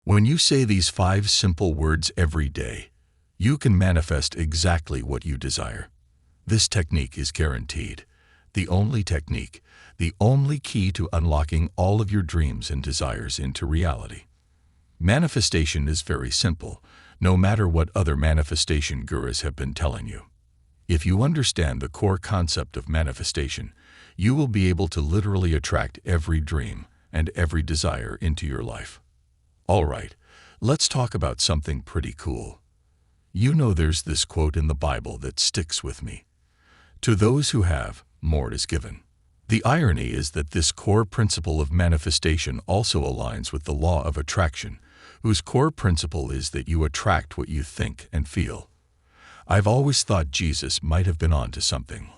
When you say these 5 simple words every day, you can manifest exactly what you desire. This technique is guaranteed. The only technique, the only key to unlocking all of your dreams and desires into reality. Manifestation is very simple, no matter what other manifestation gurus have been telling you. If you understand the core concept of manifestation, you will be able to literally attract every dream and every desire into your life. All right, let's talk about something pretty cool. You know there's this quote in the Bible that sticks with me. To those who have, more is given. The irony is that this core principle of manifestation also aligns with the law of attraction, whose core principle is that you attract what you think and feel. I've always thought Jesus might have been onto something,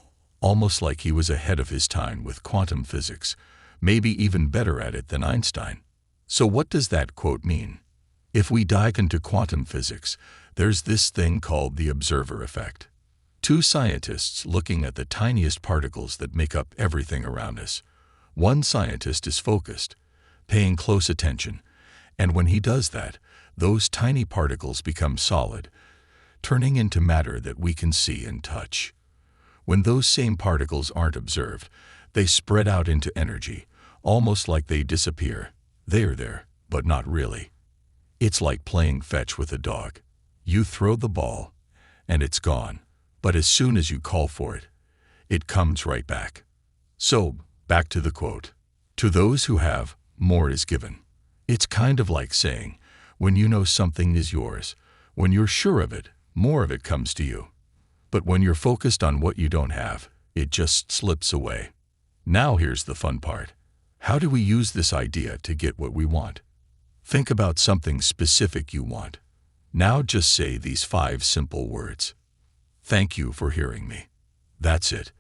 almost like he was ahead of his time with quantum physics, maybe even better at it than Einstein. So what does that quote mean? If we dive into quantum physics, there's this thing called the observer effect. 2 scientists looking at the tiniest particles that make up everything around us. One scientist is focused, paying close attention, and when he does that, those tiny particles become solid, turning into matter that we can see and touch. When those same particles aren't observed, they spread out into energy, almost like they disappear. They're there, but not really. It's like playing fetch with a dog. You throw the ball, and it's gone. But as soon as you call for it, it comes right back. So, back to the quote. To those who have, more is given. It's kind of like saying, when you know something is yours, when you're sure of it, more of it comes to you. But when you're focused on what you don't have, it just slips away. Now here's the fun part. How do we use this idea to get what we want? Think about something specific you want. Now just say these 5 simple words. Thank you for hearing me. That's it.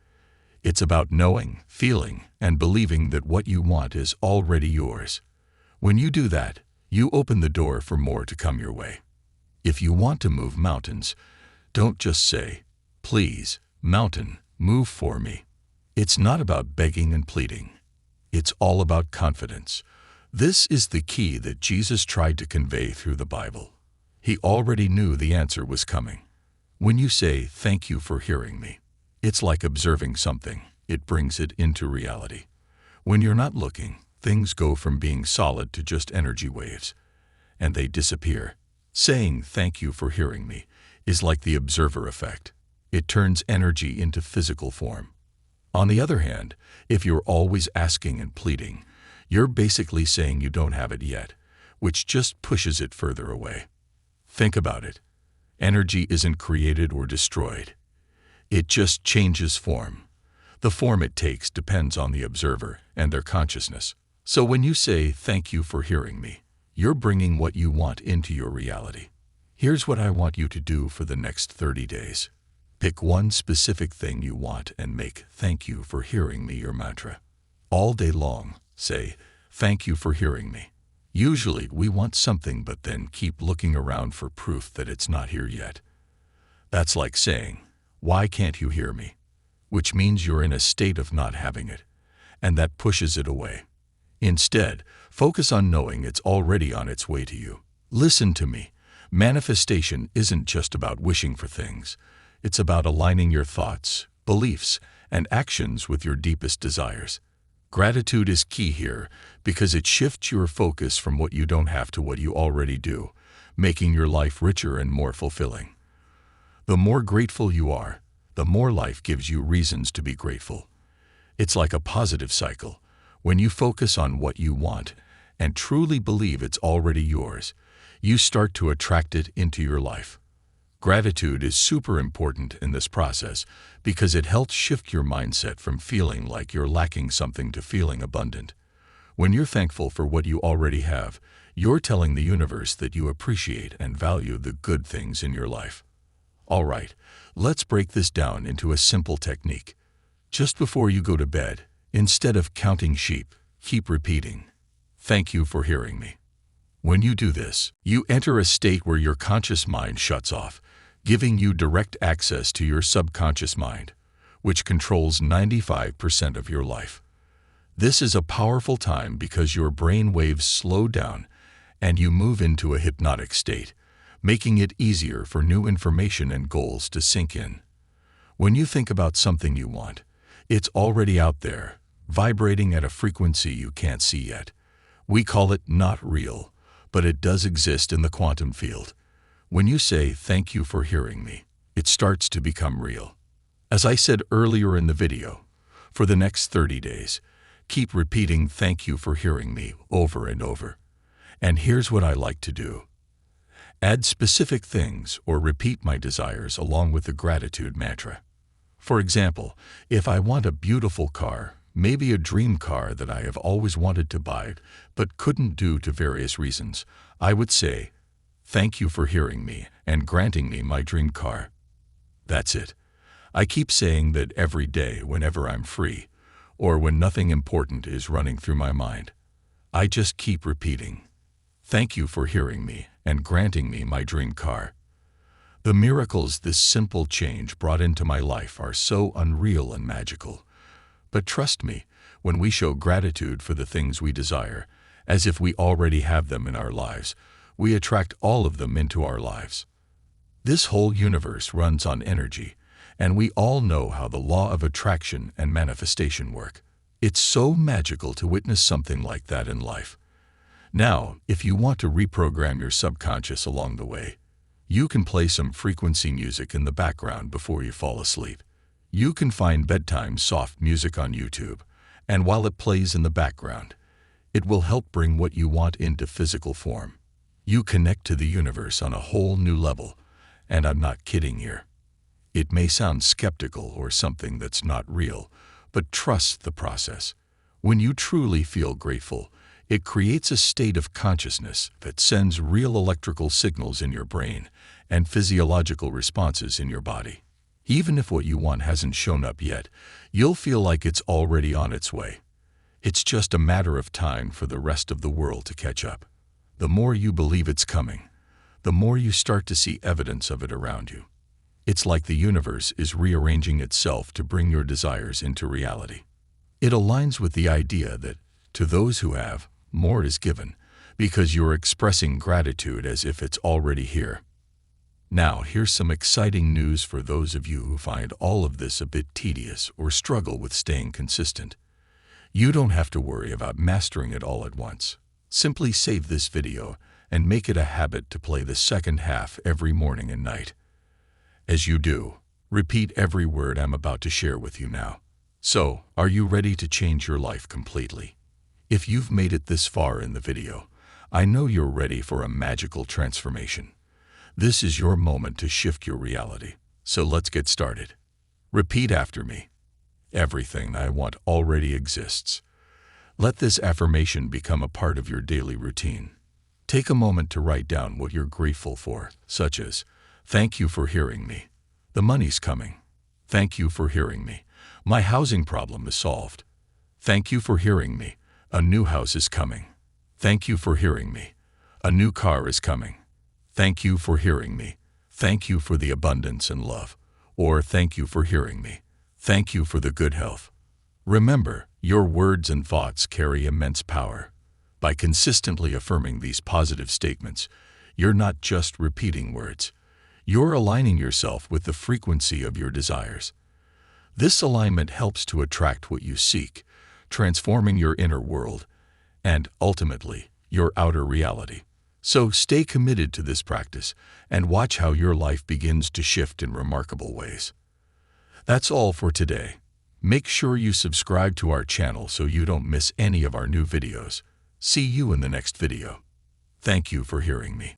It's about knowing, feeling, and believing that what you want is already yours. When you do that, you open the door for more to come your way. If you want to move mountains, don't just say, please, mountain, move for me. It's not about begging and pleading. It's all about confidence. This is the key that Jesus tried to convey through the Bible. He already knew the answer was coming. When you say, thank you for hearing me, it's like observing something. It brings it into reality. When you're not looking, things go from being solid to just energy waves, and they disappear. Saying, thank you for hearing me, is like the observer effect. It turns energy into physical form. On the other hand, if you're always asking and pleading, you're basically saying you don't have it yet, which just pushes it further away. Think about it. Energy isn't created or destroyed. It just changes form. The form it takes depends on the observer and their consciousness. So when you say, thank you for hearing me, you're bringing what you want into your reality. Here's what I want you to do for the next 30 days. Pick one specific thing you want and make thank you for hearing me your mantra. All day long, say, thank you for hearing me. Usually we want something but then keep looking around for proof that it's not here yet. That's like saying, why can't you hear me? Which means you're in a state of not having it, and that pushes it away. Instead, focus on knowing it's already on its way to you. Listen to me. Manifestation isn't just about wishing for things. It's about aligning your thoughts, beliefs, and actions with your deepest desires. Gratitude is key here because it shifts your focus from what you don't have to what you already do, making your life richer and more fulfilling. The more grateful you are, the more life gives you reasons to be grateful. It's like a positive cycle. When you focus on what you want and truly believe it's already yours, you start to attract it into your life. Gratitude is super important in this process because it helps shift your mindset from feeling like you're lacking something to feeling abundant. When you're thankful for what you already have, you're telling the universe that you appreciate and value the good things in your life. All right, let's break this down into a simple technique. Just before you go to bed, instead of counting sheep, keep repeating, "Thank you for hearing me." When you do this, you enter a state where your conscious mind shuts off, giving you direct access to your subconscious mind, which controls 95% of your life. This is a powerful time because your brain waves slow down and you move into a hypnotic state, making it easier for new information and goals to sink in. When you think about something you want, it's already out there, vibrating at a frequency you can't see yet. We call it not real, but it does exist in the quantum field. When you say, "Thank you for hearing me," it starts to become real. As I said earlier in the video, for the next 30 days, keep repeating "Thank you for hearing me" over and over. And here's what I like to do. Add specific things or repeat my desires along with the gratitude mantra. For example, if I want a beautiful car, maybe a dream car that I have always wanted to buy but couldn't due to various reasons, I would say, "Thank you for hearing me and granting me my dream car." That's it. I keep saying that every day whenever I'm free, or when nothing important is running through my mind. I just keep repeating, "Thank you for hearing me and granting me my dream car." The miracles this simple change brought into my life are so unreal and magical. But trust me, when we show gratitude for the things we desire, as if we already have them in our lives, we attract all of them into our lives. This whole universe runs on energy, and we all know how the law of attraction and manifestation work. It's so magical to witness something like that in life. Now, if you want to reprogram your subconscious along the way, you can play some frequency music in the background before you fall asleep. You can find bedtime soft music on YouTube, and while it plays in the background, it will help bring what you want into physical form. You connect to the universe on a whole new level, and I'm not kidding here. It may sound skeptical or something that's not real, but trust the process. When you truly feel grateful, it creates a state of consciousness that sends real electrical signals in your brain and physiological responses in your body. Even if what you want hasn't shown up yet, you'll feel like it's already on its way. It's just a matter of time for the rest of the world to catch up. The more you believe it's coming, the more you start to see evidence of it around you. It's like the universe is rearranging itself to bring your desires into reality. It aligns with the idea that, to those who have, more is given, because you're expressing gratitude as if it's already here. Now, here's some exciting news for those of you who find all of this a bit tedious or struggle with staying consistent. You don't have to worry about mastering it all at once. Simply save this video and make it a habit to play the second half every morning and night. As you do, repeat every word I'm about to share with you now. So, are you ready to change your life completely? If you've made it this far in the video, I know you're ready for a magical transformation. This is your moment to shift your reality. So let's get started. Repeat after me. Everything I want already exists. Let this affirmation become a part of your daily routine. Take a moment to write down what you're grateful for, such as, "Thank you for hearing me. The money's coming. Thank you for hearing me. My housing problem is solved. Thank you for hearing me. A new house is coming. Thank you for hearing me. A new car is coming. Thank you for hearing me. Thank you for the abundance and love." Or, "Thank you for hearing me. Thank you for the good health." Remember, your words and thoughts carry immense power. By consistently affirming these positive statements, you're not just repeating words. You're aligning yourself with the frequency of your desires. This alignment helps to attract what you seek, transforming your inner world and, ultimately, your outer reality. So stay committed to this practice and watch how your life begins to shift in remarkable ways. That's all for today. Make sure you subscribe to our channel so you don't miss any of our new videos. See you in the next video. Thank you for hearing me.